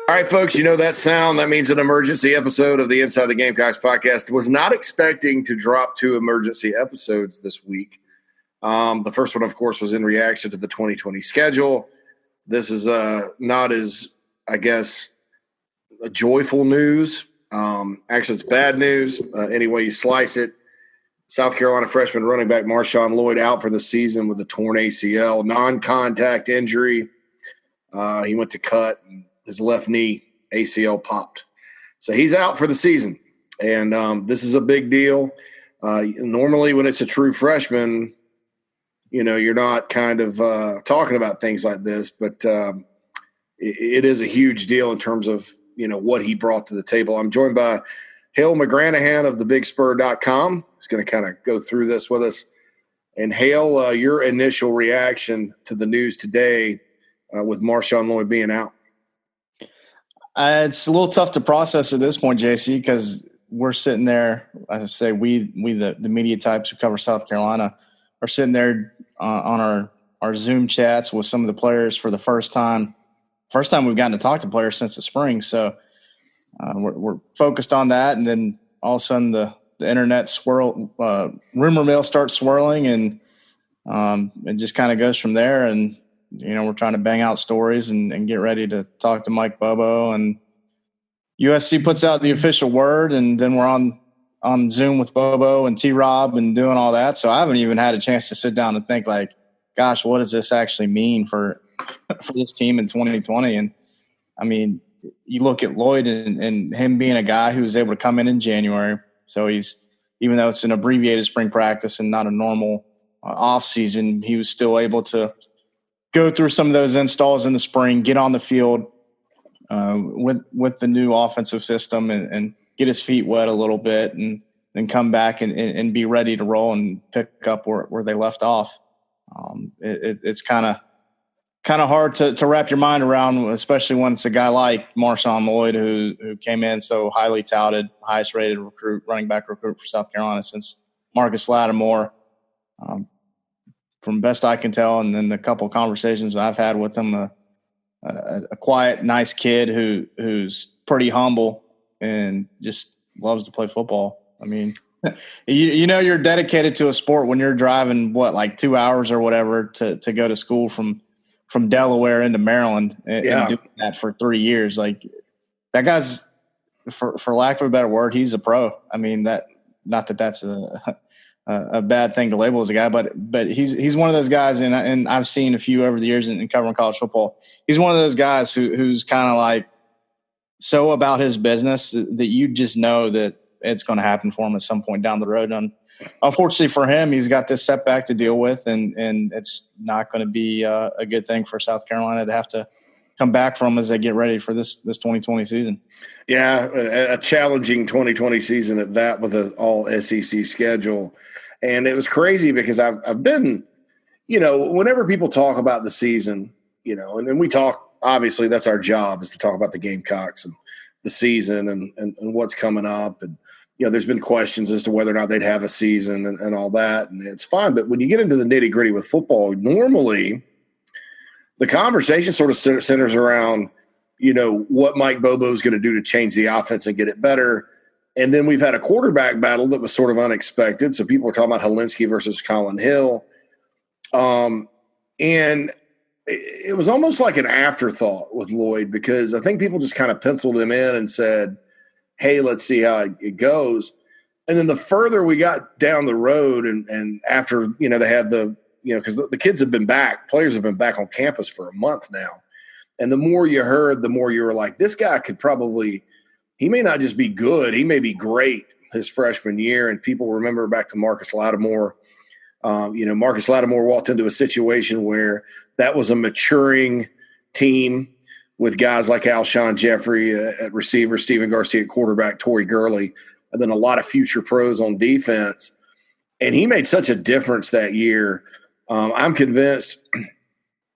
All right, folks, you know that sound. That means an emergency episode of the Inside the Gamecocks podcast. Was not expecting to drop 2 emergency episodes this week. The first one, of course, was in reaction to the 2020 schedule. This is not as, I guess, joyful news. Actually, it's bad news. Any way you slice it. South Carolina freshman running back Marshawn Lloyd out for the season with a torn ACL, non-contact injury. He went to cut and his left knee ACL popped. So he's out for the season. And this is a big deal. Normally when it's a true freshman, you know, you're not kind of talking about things like this, but it is a huge deal in terms of, you know, what he brought to the table. I'm joined by Hale McGranahan of thebigspur.com. He's going to kind of go through this with us. And Hale, your initial reaction to the news today with Marshawn Lloyd being out? It's a little tough to process at this point, JC, because we're sitting there, as I say, we the media types who cover South Carolina are sitting there on our Zoom chats with some of the players for the first time. First time we've gotten to talk to players since the spring. So we're focused on that. And then all of a sudden the internet rumor mill starts swirling and it just kind of goes from there. And, you know, we're trying to bang out stories and get ready to talk to Mike Bobo, and USC puts out the official word, and then we're on Zoom with Bobo and T-Rob and doing all that. So I haven't even had a chance to sit down and think like, gosh, what does this actually mean for this team in 2020? And I mean, you look at Lloyd and him being a guy who was able to come in January. So he's, even though it's an abbreviated spring practice and not a normal off season, he was still able to go through some of those installs in the spring, get on the field with the new offensive system and get his feet wet a little bit and then come back and be ready to roll and pick up where they left off. It's kind of hard to wrap your mind around, especially when it's a guy like Marshawn Lloyd who came in so highly touted, highest rated running back recruit for South Carolina since Marcus Lattimore. From best I can tell, and then the couple of conversations I've had with him, a quiet, nice kid who's pretty humble and just loves to play football. I mean, you know you're dedicated to a sport when you're driving, like 2 hours or whatever to go to school from Delaware into Maryland and doing that for 3 years. Like that guy's, for lack of a better word, he's a pro. I mean, not that that's a bad thing to label as a guy, but he's one of those guys, and I've seen a few over the years in covering college football. He's one of those guys who's kind of like so about his business that you just know that it's going to happen for him at some point down the road. And unfortunately for him, he's got this setback to deal with, and it's not going to be a good thing for South Carolina to have to come back from as they get ready for this 2020 season. Yeah, a challenging 2020 season at that with an all SEC schedule. And it was crazy because I've been, you know, whenever people talk about the season, you know, and we talk, obviously that's our job is to talk about the Gamecocks and the season and what's coming up. And, you know, there's been questions as to whether or not they'd have a season and all that. And it's fine. But when you get into the nitty gritty with football, normally the conversation sort of centers around, you know, what Mike Bobo is going to do to change the offense and get it better. And then we've had a quarterback battle that was sort of unexpected. So people were talking about Helinski versus Colin Hill. And it was almost like an afterthought with Lloyd because I think people just kind of penciled him in and said, hey, let's see how it goes. And then the further we got down the road and after, you know, they had because the kids have been back, players have been back on campus for a month now. And the more you heard, the more you were like, this guy could probably – he may not just be good, he may be great his freshman year. And people remember back to Marcus Lattimore. Marcus Lattimore walked into a situation where that was a maturing team with guys like Alshon Jeffrey at receiver, Stephen Garcia at quarterback, Torrey Gurley, and then a lot of future pros on defense. And he made such a difference that year. I'm convinced,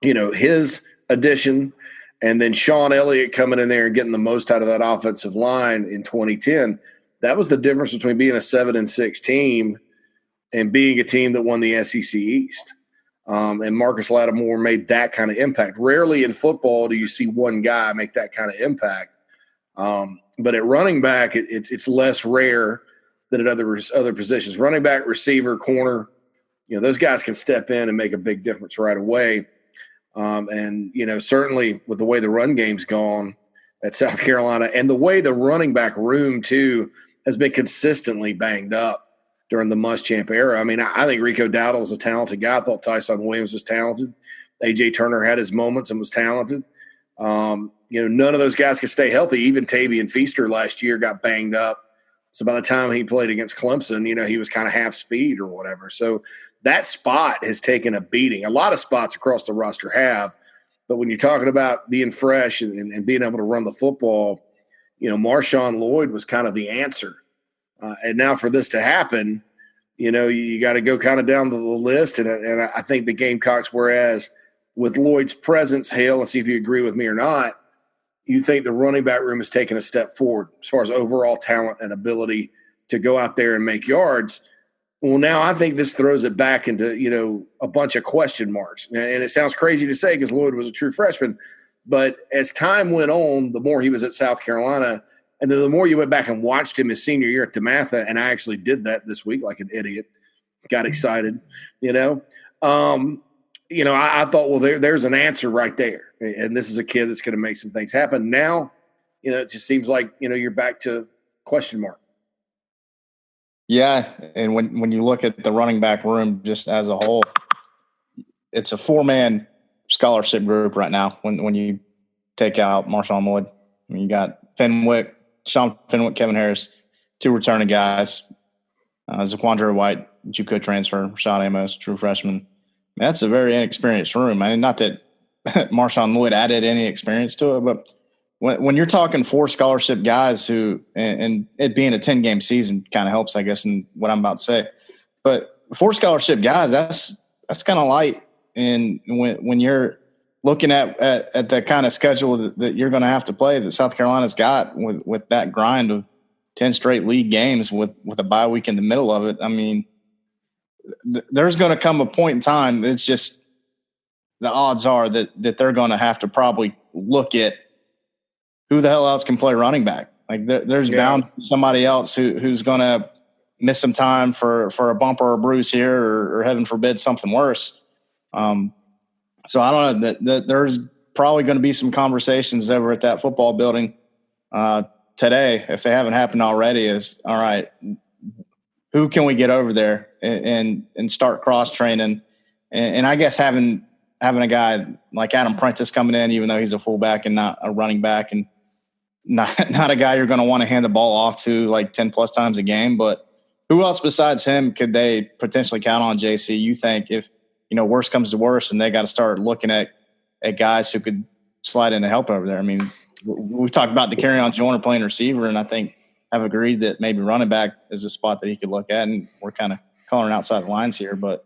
you know, his addition and then Sean Elliott coming in there and getting the most out of that offensive line in 2010, that was the difference between being a 7-6 team and being a team that won the SEC East. And Marcus Lattimore made that kind of impact. Rarely in football do you see one guy make that kind of impact. But at running back, it's less rare than at other positions. Running back, receiver, corner, those guys can step in and make a big difference right away. And certainly with the way the run game's gone at South Carolina and the way the running back room too has been consistently banged up during the Muschamp era. I mean, I think Rico Dowdle is a talented guy. I thought Tyson Williams was talented. A.J. Turner had his moments and was talented. None of those guys could stay healthy. Even Tavian Feaster last year got banged up. So by the time he played against Clemson, he was kind of half speed or whatever. So that spot has taken a beating. A lot of spots across the roster have. But when you're talking about being fresh and being able to run the football, Marshawn Lloyd was kind of the answer. And now for this to happen, you got to go kind of down the list. And I think the Gamecocks, whereas with Lloyd's presence, Hale, and see if you agree with me or not, you think the running back room has taken a step forward as far as overall talent and ability to go out there and make yards. Well, now I think this throws it back into, a bunch of question marks. And it sounds crazy to say because Lloyd was a true freshman. But as time went on, the more he was at South Carolina, and then the more you went back and watched him his senior year at DeMatha, and I actually did that this week like an idiot, got excited, I thought, well, there's an answer right there. And this is a kid that's going to make some things happen. Now, it just seems like, you're back to question mark. Yeah, and when you look at the running back room just as a whole, it's a 4-man scholarship group right now when you take out Marshawn Lloyd. I mean, you got Sean Fenwick, Kevin Harris, 2 returning guys. Zaquandre White, JUCO transfer, Rashad Amos, true freshman. That's a very inexperienced room. I mean, not that Marshawn Lloyd added any experience to it, but when you're talking 4 scholarship guys who, and it being a 10-game season kind of helps, I guess, in what I'm about to say. But 4 scholarship guys, that's kind of light. And when you're looking at the kind of schedule that you're going to have to play that South Carolina's got with that grind of 10 straight league games with a bye week in the middle of it, I mean, there's going to come a point in time. It's just the odds are that they're going to have to probably look at who the hell else can play running back. Like there's bound to be somebody else who's going to miss some time for a bump or a bruise here, or heaven forbid something worse. So I don't know that there's probably going to be some conversations over at that football building today, if they haven't happened already, is all right, who can we get over there and start cross training? And I guess having a guy like Adam Prentice coming in, even though he's a fullback and not a running back, and not a guy you're going to want to hand the ball off to like 10 plus times a game, but who else besides him could they potentially count on, JC? You think if, worst comes to worst and they got to start looking at guys who could slide in to help over there? I mean, we've talked about DeCarrion Joyner playing receiver, and I think I've agreed that maybe running back is a spot that he could look at, and we're kind of coloring outside the lines here, but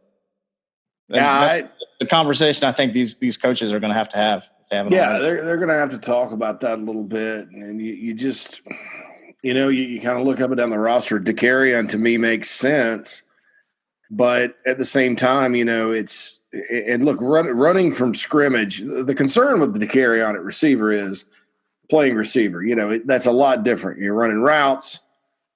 that's the conversation I think these coaches are going to have. They're going to have to talk about that a little bit. And you just, you kind of look up and down the roster. DeCarrion to me makes sense, but at the same time, it's – and look, running from scrimmage, the concern with the DeCarrion at receiver is playing receiver. That's a lot different. You're running routes.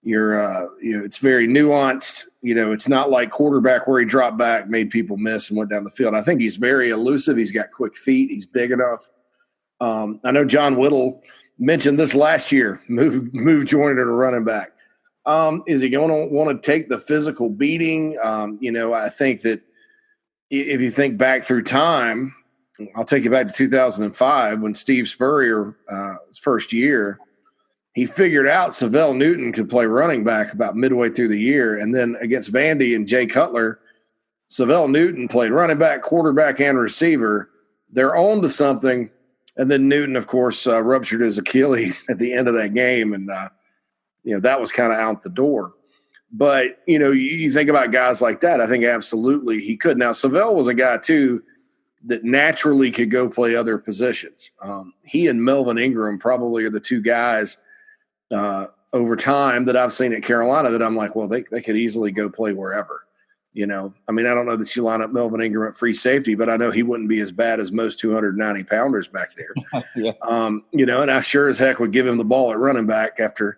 It's very nuanced. It's not like quarterback where he dropped back, made people miss, and went down the field. I think he's very elusive. He's got quick feet. He's big enough. I know John Whittle mentioned this last year, move Joyner to running back. Is he going to want to take the physical beating? I think that if you think back through time, I'll take you back to 2005 when Steve Spurrier, his first year, he figured out Savell Newton could play running back about midway through the year. And then against Vandy and Jay Cutler, Savell Newton played running back, quarterback, and receiver. They're on to something. And then Newton, of course, ruptured his Achilles at the end of that game. And, that was kind of out the door. But, you think about guys like that, I think absolutely he could. Now, Savell was a guy, too, that naturally could go play other positions. He and Melvin Ingram probably are the 2 guys over time that I've seen at Carolina that I'm like, well, they could easily go play wherever. I mean, I don't know that you line up Melvin Ingram at free safety, but I know he wouldn't be as bad as most 290-pounders back there. Yeah. And I sure as heck would give him the ball at running back after,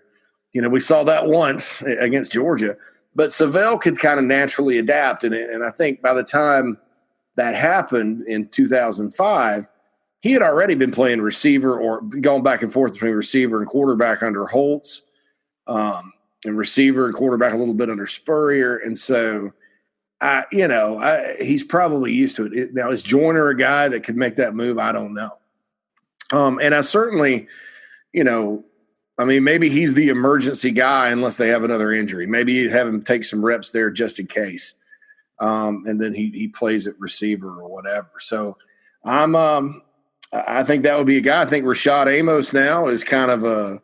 we saw that once against Georgia. But Savell could kind of naturally adapt. And I think by the time that happened in 2005, he had already been playing receiver or going back and forth between receiver and quarterback under Holtz, and receiver and quarterback a little bit under Spurrier. And so, he's probably used to it. Now, is Joyner a guy that could make that move? I don't know. And I certainly, maybe he's the emergency guy unless they have another injury. Maybe you have him take some reps there just in case. And then he plays at receiver or whatever. So I think that would be a guy. I think Rashad Amos now is kind of a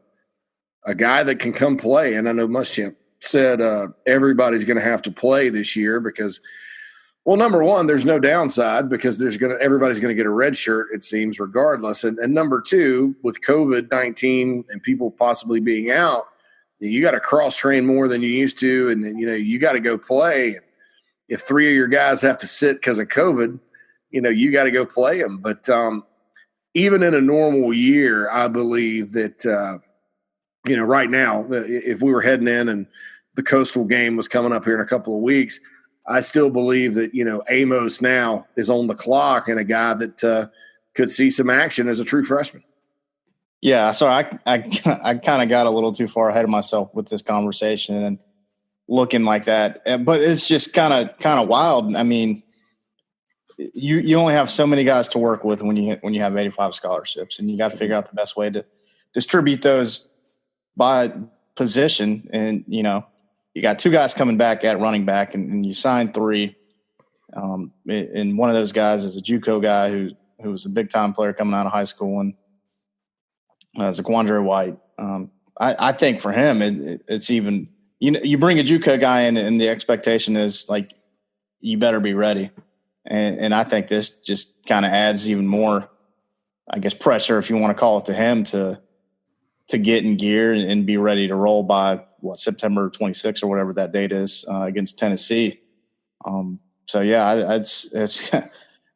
guy that can come play. And I know Muschamp said everybody's going to have to play this year because, well, number one, there's no downside because everybody's going to get a red shirt, it seems, regardless. And number two, with COVID-19 and people possibly being out, you got to cross-train more than you used to, and you got to go play. If three of your guys have to sit because of COVID, you got to go play them. But even in a normal year, I believe that right now, if we were heading in and the Coastal game was coming up here in a couple of weeks, I still believe that, Amos now is on the clock and a guy that could see some action as a true freshman. Yeah, so I kind of got a little too far ahead of myself with this conversation and looking like that. But it's just kind of wild. I mean, you only have so many guys to work with when you have 85 scholarships, and you got to figure out the best way to distribute those by position. And, you got two guys coming back at running back, and you signed three. And one of those guys is a JUCO guy who was a big-time player coming out of high school, and Zaquandre White. I think for him, it's even you bring a JUCO guy in, and the expectation is like you better be ready. And I think this just kind of adds even more, I guess, pressure, if you want to call it, to him to get in gear and be ready to roll by September 26th or whatever that date is against Tennessee. So yeah, it's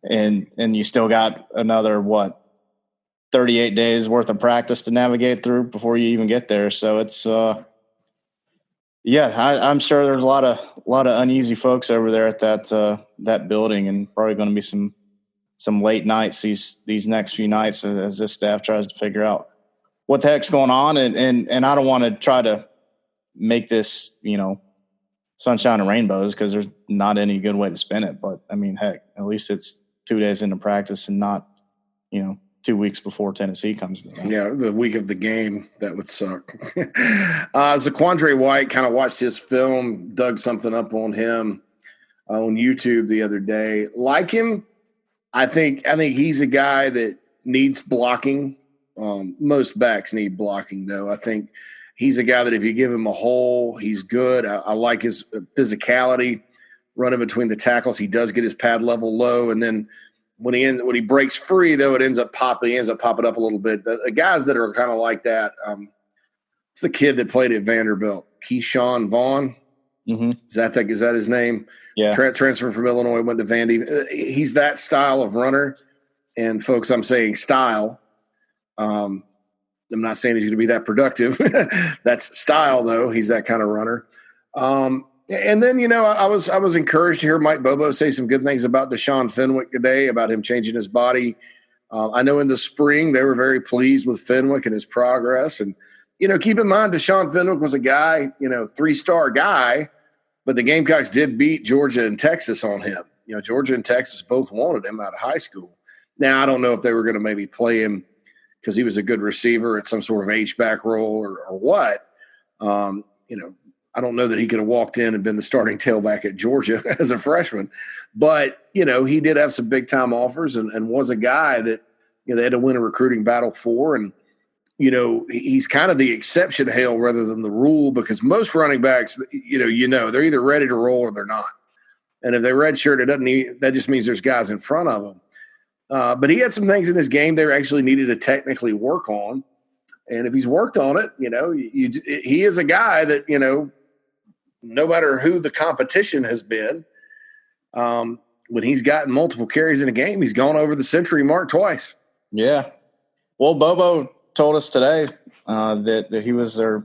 and you still got another 38 days worth of practice to navigate through before you even get there. So it's I'm sure there's a lot of uneasy folks over there at that building, and probably going to be some late nights these next few nights as this staff tries to figure out what the heck's going on. And I don't want to try to make this, sunshine and rainbows, because there's not any good way to spin it. But I mean, heck, at least it's 2 days into practice and not, 2 weeks before Tennessee comes to town. Yeah, the week of the game, that would suck. Zaquandre White, kind of watched his film, dug something up on him on YouTube the other day. Like him, I think he's a guy that needs blocking. Most backs need blocking, though. I think he's a guy that if you give him a hole, he's good. I like his physicality, running between the tackles. He does get his pad level low, and then when he breaks free, though, it ends up popping up a little bit. The guys that are kind of like that, it's the kid that played at Vanderbilt, Keyshawn Vaughn. Mm-hmm. Is that his name? Yeah. Transferred from Illinois, went to Vandy. He's that style of runner. And folks, I'm saying style. I'm not saying he's going to be that productive. That's style, though. He's that kind of runner. And then, I was encouraged to hear Mike Bobo say some good things about Deshaun Fenwick today, about him changing his body. I know in the spring they were very pleased with Fenwick and his progress. And, keep in mind, Deshaun Fenwick was a guy, 3-star guy, but the Gamecocks did beat Georgia and Texas on him. Georgia and Texas both wanted him out of high school. Now, I don't know if they were going to maybe play him because he was a good receiver at some sort of H-back role or what. I don't know that he could have walked in and been the starting tailback at Georgia as a freshman. But, he did have some big-time offers and was a guy that, they had to win a recruiting battle for. And, he's kind of the exception, Hale, rather than the rule, because most running backs, they're either ready to roll or they're not. And if they redshirt, that just means there's guys in front of them. But he had some things in this game they actually needed to technically work on. And if he's worked on it, he is a guy that, no matter who the competition has been, when he's gotten multiple carries in a game, he's gone over the century mark twice. Yeah. Well, Bobo told us today that he was their,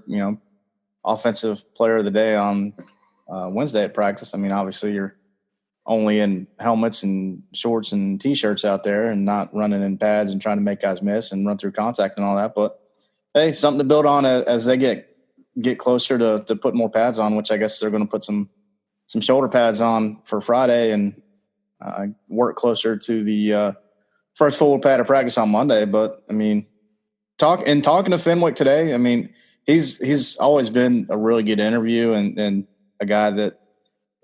offensive player of the day on Wednesday at practice. I mean, obviously you're only in helmets and shorts and T-shirts out there and not running in pads and trying to make guys miss and run through contact and all that. But, hey, something to build on as they get closer to put more pads on, which I guess they're going to put some shoulder pads on for Friday and work closer to the first full pad of practice on Monday. But, I mean, talking to Fenwick today, I mean, he's always been a really good interview and a guy that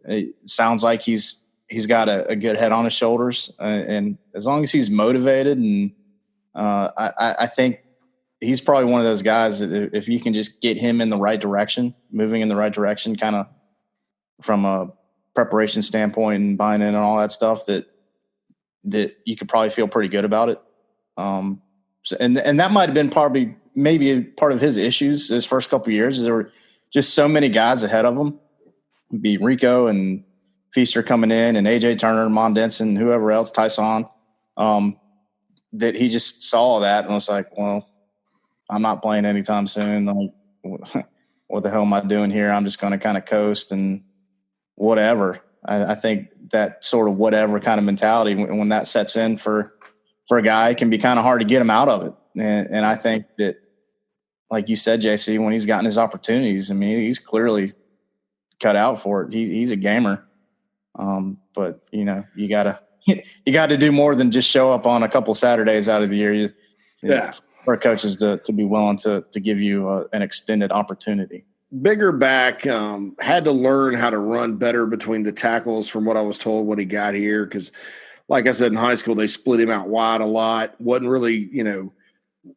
it sounds like he's got a good head on his shoulders. And as long as he's motivated and I think he's probably one of those guys that if you can just get him in the right direction, moving in the right direction, kind of from a preparation standpoint and buying in and all that stuff, that you could probably feel pretty good about it. And that might have been maybe part of his issues his first couple of years. There were just so many guys ahead of him, be Rico and Feaster coming in and AJ Turner, Mon Denson, whoever else, Tyson, that he just saw that and was like, well, I'm not playing anytime soon. Like, what the hell am I doing here? I'm just going to kind of coast and whatever. I think that sort of whatever kind of mentality, when that sets in for a guy, it can be kind of hard to get him out of it. And I think that, like you said, JC, when he's gotten his opportunities, I mean, he's clearly cut out for it. He's a gamer. But you gotta do more than just show up on a couple Saturdays out of the year. For coaches to be willing to give you an extended opportunity. Bigger back, had to learn how to run better between the tackles from what I was told when he got here. Because, like I said, in high school, they split him out wide a lot. Wasn't really,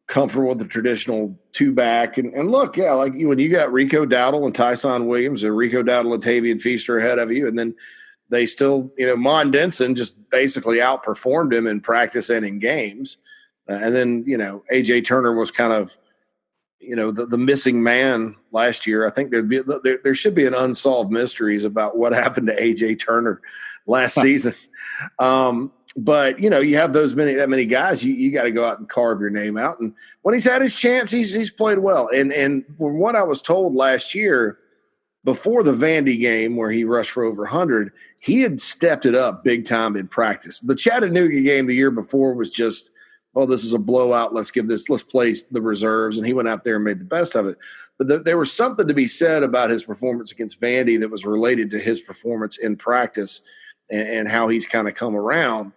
comfortable with the traditional two-back. And look, yeah, like when you got Rico Dowdle and Tyson Williams, or Rico Dowdle and Tavian Feaster ahead of you, and then they still, Mon Denson just basically outperformed him in practice and in games. And then, AJ Turner was kind of, the missing man last year. I think there should be an unsolved mysteries about what happened to AJ Turner last season. But you have that many guys, you got to go out and carve your name out. And when he's had his chance, he's played well. And from what I was told last year, before the Vandy game where he rushed for over 100, he had stepped it up big time in practice. The Chattanooga game the year before was just, oh, this is a blowout. Let's play the reserves. And he went out there and made the best of it. But there was something to be said about his performance against Vandy that was related to his performance in practice and how he's kind of come around.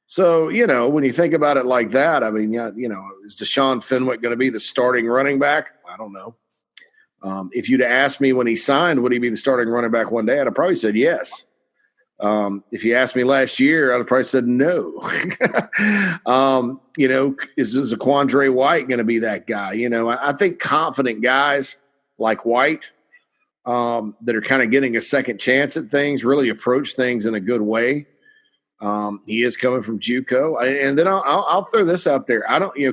So, when you think about it like that, I mean, is Deshaun Fenwick going to be the starting running back? I don't know. If you'd asked me when he signed, would he be the starting running back one day? I'd have probably said yes. If you asked me last year, I'd have probably said no. Is Zaquandre White going to be that guy? I think confident guys like White that are kind of getting a second chance at things really approach things in a good way. He is coming from JUCO. And then I'll throw this out there.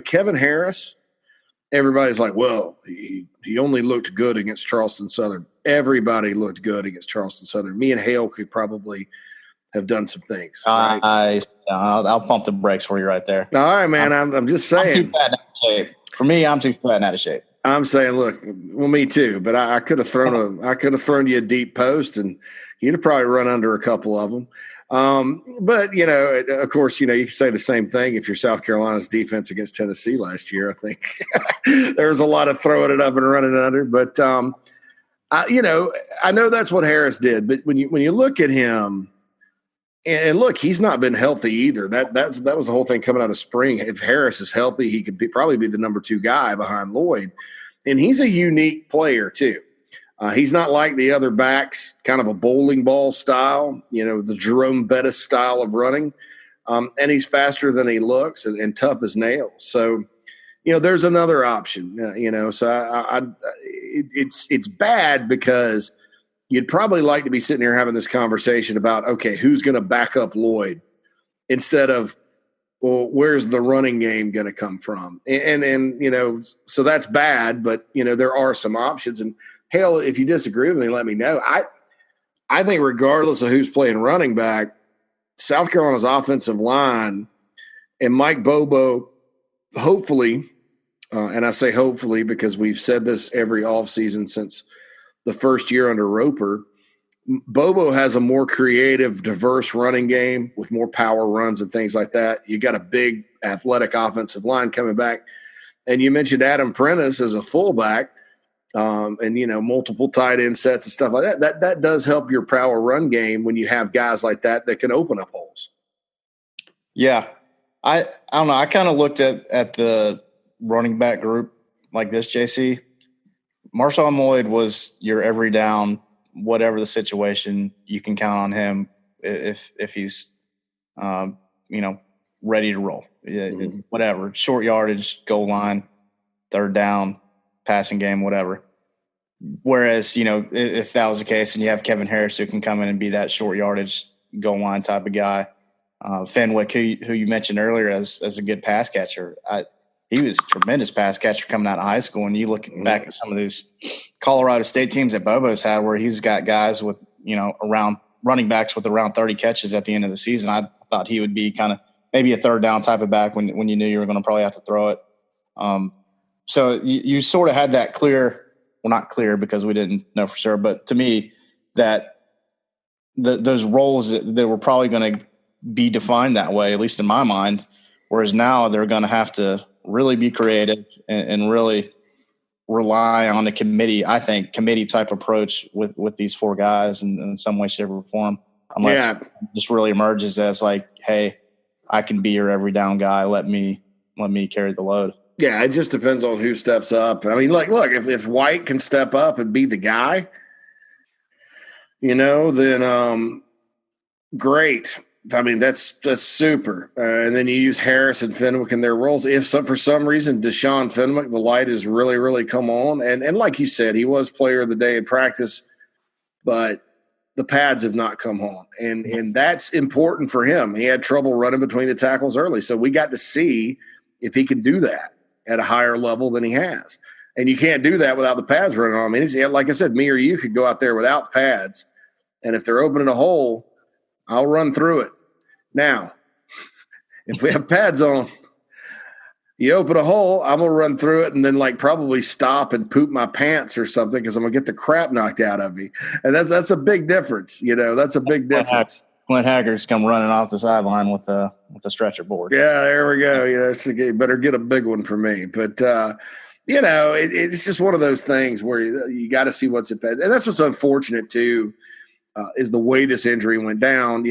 Kevin Harris, everybody's like, well, he only looked good against Charleston Southern. Everybody looked good against Charleston Southern. Me and Hale could probably have done some things. Right? I'll pump the brakes for you right there. All right, man. I'm just saying. I'm too fat and out of shape. For me, I'm too fat and out of shape. I'm saying, look, well, me too. But I could have thrown you a deep post, and you'd have probably run under a couple of them. But of course, you can say the same thing if you're South Carolina's defense against Tennessee last year. I think there was a lot of throwing it up and running it under. But I know that's what Harris did. But when you look at him, and look, he's not been healthy either. That was the whole thing coming out of spring. If Harris is healthy, he could probably be the number 2 guy behind Lloyd, and he's a unique player too. He's not like the other backs, kind of a bowling ball style, the Jerome Bettis style of running. And he's faster than he looks and tough as nails. So, there's another option, so it's bad because you'd probably like to be sitting here having this conversation about, okay, who's going to back up Lloyd instead of, well, where's the running game going to come from? And so that's bad, but, there are some options. And Hale, if you disagree with me, let me know. I think regardless of who's playing running back, South Carolina's offensive line and Mike Bobo, hopefully, and I say hopefully because we've said this every offseason since the first year under Roper, Bobo has a more creative, diverse running game with more power runs and things like that. You got a big athletic offensive line coming back. And you mentioned Adam Prentice as a fullback and, multiple tight end sets and stuff like that. That does help your power run game when you have guys like that can open up holes. Yeah. I don't know. I kind of looked at the running back group like this, JC. Marshawn Lloyd was your every down, whatever the situation, you can count on him if he's, ready to roll. Mm-hmm. Whatever, short yardage, goal line, third down, passing game, whatever. Whereas, if that was the case and you have Kevin Harris who can come in and be that short yardage, goal line type of guy, Fenwick, who you mentioned earlier as a good pass catcher, he was a tremendous pass catcher coming out of high school. And you look back at some of these Colorado State teams that Bobo's had where he's got guys with, around running backs with around 30 catches at the end of the season. I thought he would be kind of maybe a third down type of back when you knew you were going to probably have to throw it. So you sort of had that clear, well, not clear because we didn't know for sure, but to me that those roles that were probably going to be defined that way, at least in my mind, whereas now they're going to have to really be creative and really rely on a committee type approach with these four guys in some way, shape, or form, unless it just really emerges as like, hey, I can be your every down guy. Let me carry the load. Yeah, it just depends on who steps up. I mean, look, if White can step up and be the guy, then great. I mean, that's super. And then you use Harris and Fenwick in their roles. If for some reason Deshaun Fenwick, the light has really, really come on. And like you said, he was player of the day in practice, but the pads have not come on. And that's important for him. He had trouble running between the tackles early. So we got to see if he can do that at a higher level than he has. And you can't do that without the pads running on. I mean, like I said, me or you could go out there without pads. And if they're opening a hole, I'll run through it. Now, if we have pads on, you open a hole, I'm going to run through it and then probably stop and poop my pants or something because I'm going to get the crap knocked out of me. And that's a big difference. That's a big difference. Clint Haggard's come running off the sideline with a stretcher board. Yeah, there we go. You better get a big one for me. But, it's just one of those things where you got to see what's at pads. And that's what's unfortunate, too, is the way this injury went down.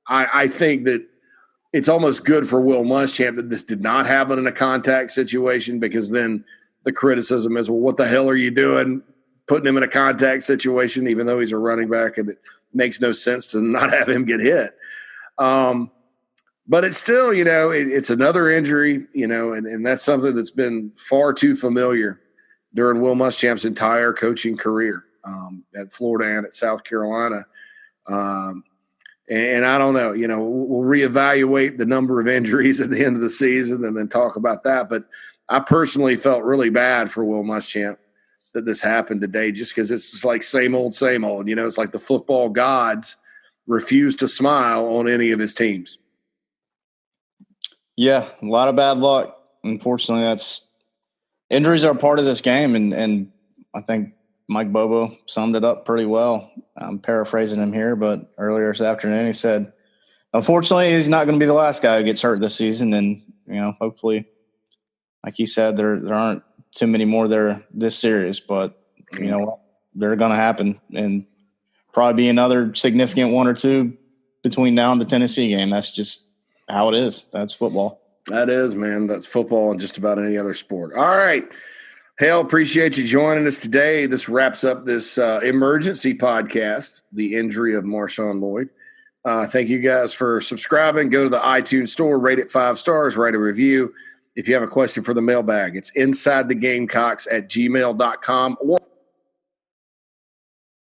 I think that it's almost good for Will Muschamp that this did not happen in a contact situation because then the criticism is, well, what the hell are you doing putting him in a contact situation even though he's a running back and it makes no sense to not have him get hit. But it's still, it's another injury, and that's something that's been far too familiar during Will Muschamp's entire coaching career at Florida and at South Carolina. And I don't know, we'll reevaluate the number of injuries at the end of the season and then talk about that. But I personally felt really bad for Will Muschamp that this happened today just because it's just like same old. It's like the football gods refuse to smile on any of his teams. Yeah, a lot of bad luck. Unfortunately, injuries are a part of this game, and I think Mike Bobo summed it up pretty well. I'm paraphrasing him here, but earlier this afternoon he said, unfortunately, he's not going to be the last guy who gets hurt this season. And, hopefully, like he said, there aren't too many more there this serious, but you know what? They're going to happen and probably be another significant one or two between now and the Tennessee game. That's just how it is. That's football. That is, man. That's football and just about any other sport. All right. Hale, appreciate you joining us today. This wraps up this emergency podcast, the injury of Marshawn Lloyd. Thank you guys for subscribing. Go to the iTunes store, rate it 5 stars, write a review. If you have a question for the mailbag, it's insidethegamecocks@gmail.com or